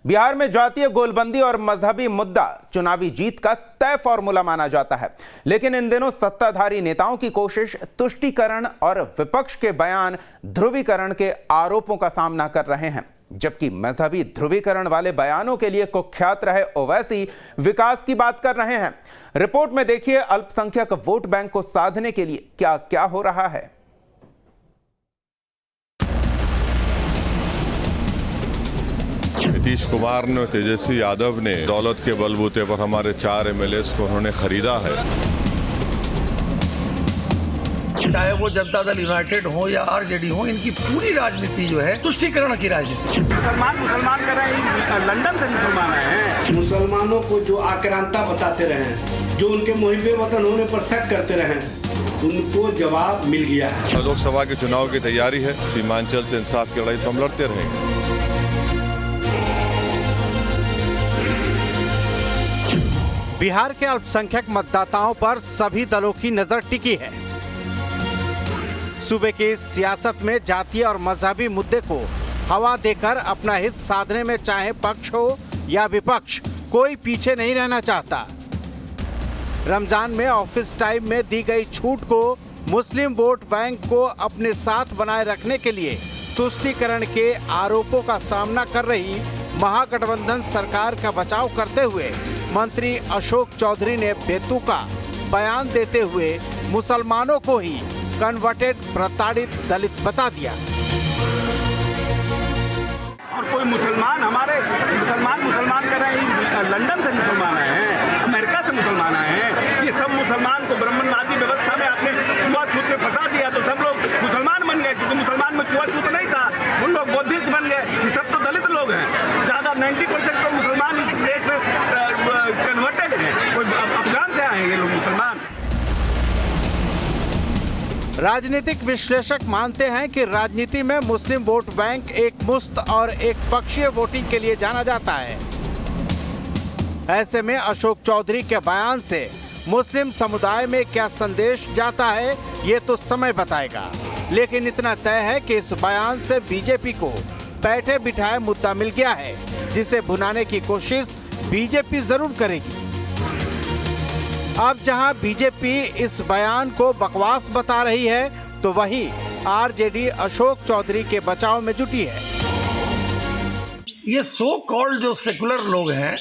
बिहार में जातीय गोलबंदी और मजहबी मुद्दा चुनावी जीत का तय फॉर्मूला माना जाता है, लेकिन इन दिनों सत्ताधारी नेताओं की कोशिश तुष्टीकरण और विपक्ष के बयान ध्रुवीकरण के आरोपों का सामना कर रहे हैं। जबकि मजहबी ध्रुवीकरण वाले बयानों के लिए कुख्यात रहे ओवैसी विकास की बात कर रहे हैं। रिपोर्ट में देखिए अल्पसंख्यक वोट बैंक को साधने के लिए क्या क्या हो रहा है। नीतीश कुमार ने, तेजस्वी यादव ने दौलत के बलबूते पर हमारे 4 एमएलएस को उन्होंने खरीदा है। चाहे वो जनता दल यूनाइटेड हो या आरजेडी हो, इनकी पूरी राजनीति जो है तुष्टीकरण की राजनीति। मुसलमान कर रहे हैं, लंदन से मुसलमान आए हैं। मुसलमानों को जो आक्रांता बताते रहे, जो उनके मुहिब्बे वतन होने पर शक करते रहे, उनको जवाब मिल गया है। लोकसभा के चुनाव की तैयारी है। सीमांचल से इंसाफ की लड़ाई तो हम लड़ते रहेंगे। बिहार के अल्पसंख्यक मतदाताओं पर सभी दलों की नजर टिकी है। सूबे की सियासत में जातीय और मजहबी मुद्दे को हवा देकर अपना हित साधने में चाहे पक्ष हो या विपक्ष, कोई पीछे नहीं रहना चाहता। रमजान में ऑफिस टाइम में दी गई छूट को मुस्लिम वोट बैंक को अपने साथ बनाए रखने के लिए तुष्टीकरण के आरोपों का सामना कर रही महागठबंधन सरकार का बचाव करते हुए मंत्री अशोक चौधरी ने बेतुका बयान देते हुए मुसलमानों को ही कन्वर्टेड प्रताड़ित दलित बता दिया। और कोई मुसलमान हमारे मुसलमान कर रहे हैं, लंदन से मुसलमान आए हैं, अमेरिका से मुसलमान आए हैं। ये सब मुसलमान को ब्राह्मणवादी व्यवस्था में आपने छुआछूत में फंसा दिया, तो सब लोग मुसलमान बन गए। क्योंकि मुसलमान में छुआछूत नहीं था, उन लोग बौद्धिस्ट बन गए। ये सब तो दलित लोग हैं। ज़्यादा 90% तो मुसलमान इस देश में कन्वर्टेड हैं। कोई अफगान से आए हैं ये लोग मुसलमान। राजनीतिक विश्लेषक मानते हैं कि राजनीति में मुस्लिम वोट बैंक एक मुस्त और एक पक्षीय वोटिंग के लिए जाना जाता है। ऐसे में अशोक चौधरी के बयान से मुस्लिम समुदाय में क्या संदेश जाता है, ये तो समय बताएगा। लेकिन इतना तय है कि इस बयान से बीजेपी को बैठे बिठाए मुद्दा मिल गया है, जिसे भुनाने की कोशिश बीजेपी जरूर करेगी। अब जहां बीजेपी इस बयान को बकवास बता रही है, तो वहीं आरजेडी अशोक चौधरी के बचाव में जुटी है। ये सो कॉल्ड जो सेकुलर लोग हैं,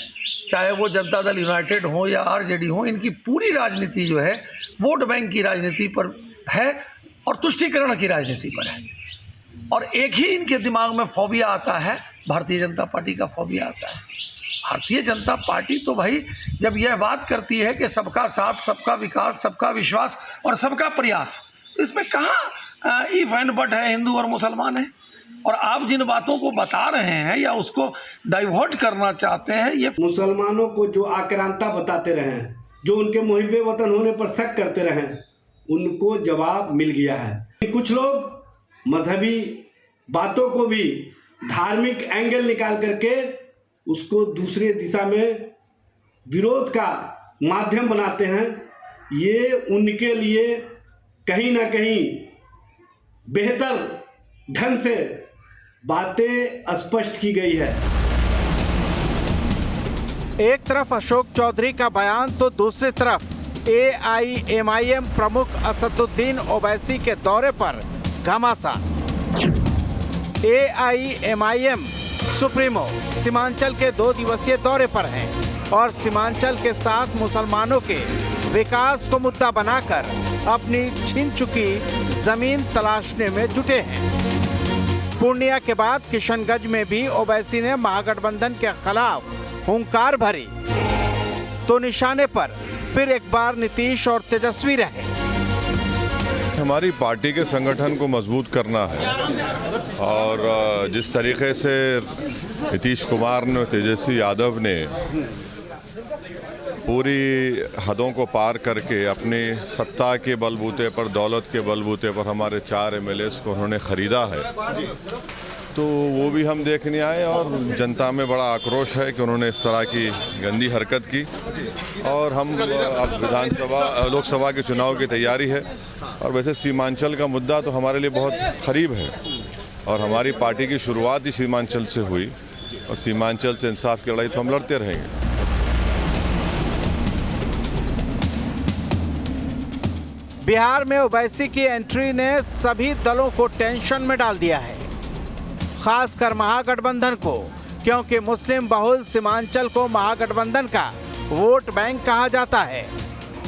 चाहे वो जनता दल यूनाइटेड हो या आरजेडी हो, इनकी पूरी राजनीति जो है वोट बैंक की राजनीति पर है और तुष्टीकरण की राजनीति पर है। और एक ही इनके दिमाग में फोबिया आता है, भारतीय जनता पार्टी का फोबिया आता है। भारतीय जनता पार्टी तो भाई जब यह बात करती है कि सबका साथ, सबका विकास, सबका विश्वास और सबका प्रयास, इसमें कहाँ इफ एंड बट है, हिंदू और मुसलमान है। और आप जिन बातों को बता रहे हैं या उसको डाइवर्ट करना चाहते हैं, ये मुसलमानों को जो आक्रांता बताते रहे, जो उनके मुहिब्बे वतन होने पर शक करते रहे, उनको जवाब मिल गया है। कुछ लोग मजहबी बातों को भी धार्मिक एंगल निकाल करके उसको दूसरे दिशा में विरोध का माध्यम बनाते हैं। ये उनके लिए कहीं ना कहीं बेहतर ढंग से बातें स्पष्ट की गई है। एक तरफ अशोक चौधरी का बयान, तो दूसरी तरफ एआईएमआईएम प्रमुख असदुद्दीन ओवैसी के दौरे पर घमासान। एआईएमआईएम सुप्रीमो सीमांचल के 2 दिवसीय दौरे पर हैं और सीमांचल के साथ मुसलमानों के विकास को मुद्दा बनाकर अपनी छीन चुकी जमीन तलाशने में जुटे हैं। पूर्णिया के बाद किशनगंज में भी ओवैसी ने महागठबंधन के खिलाफ हुंकार भरी, तो निशाने पर फिर एक बार नीतीश और तेजस्वी रहे। हमारी पार्टी के संगठन को मजबूत करना है और जिस तरीके से नीतीश कुमार ने, तेजस्वी यादव ने पूरी हदों को पार करके अपनी सत्ता के बलबूते पर, दौलत के बलबूते पर हमारे 4 एमएलएस को उन्होंने खरीदा है, तो वो भी हम देखने आए। और जनता में बड़ा आक्रोश है कि उन्होंने इस तरह की गंदी हरकत की। और हम अब लोकसभा के चुनाव की तैयारी है। और वैसे सीमांचल का मुद्दा तो हमारे लिए बहुत करीब है और हमारी पार्टी की शुरुआत ही सीमांचल से हुई। और सीमांचल से इंसाफ की लड़ाई तो हम लड़ते रहेंगे। बिहार में ओवैसी की एंट्री ने सभी दलों को टेंशन में डाल दिया है, खासकर महागठबंधन को, क्योंकि मुस्लिम बहुल सीमांचल को महागठबंधन का वोट बैंक कहा जाता है।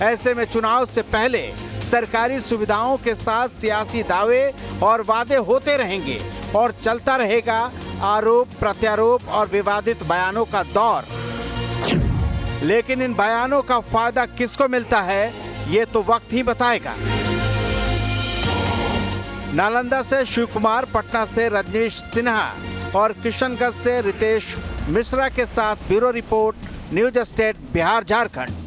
ऐसे में चुनाव से पहले सरकारी सुविधाओं के साथ सियासी दावे और वादे होते रहेंगे और चलता रहेगा आरोप प्रत्यारोप और विवादित बयानों का दौर। लेकिन इन बयानों का फायदा किसको मिलता है, ये तो वक्त ही बताएगा। नालंदा से शिव कुमार, पटना से रजनीश सिन्हा और किशनगंज से रितेश मिश्रा के साथ bureau report, news state, Bihar Jharkhand.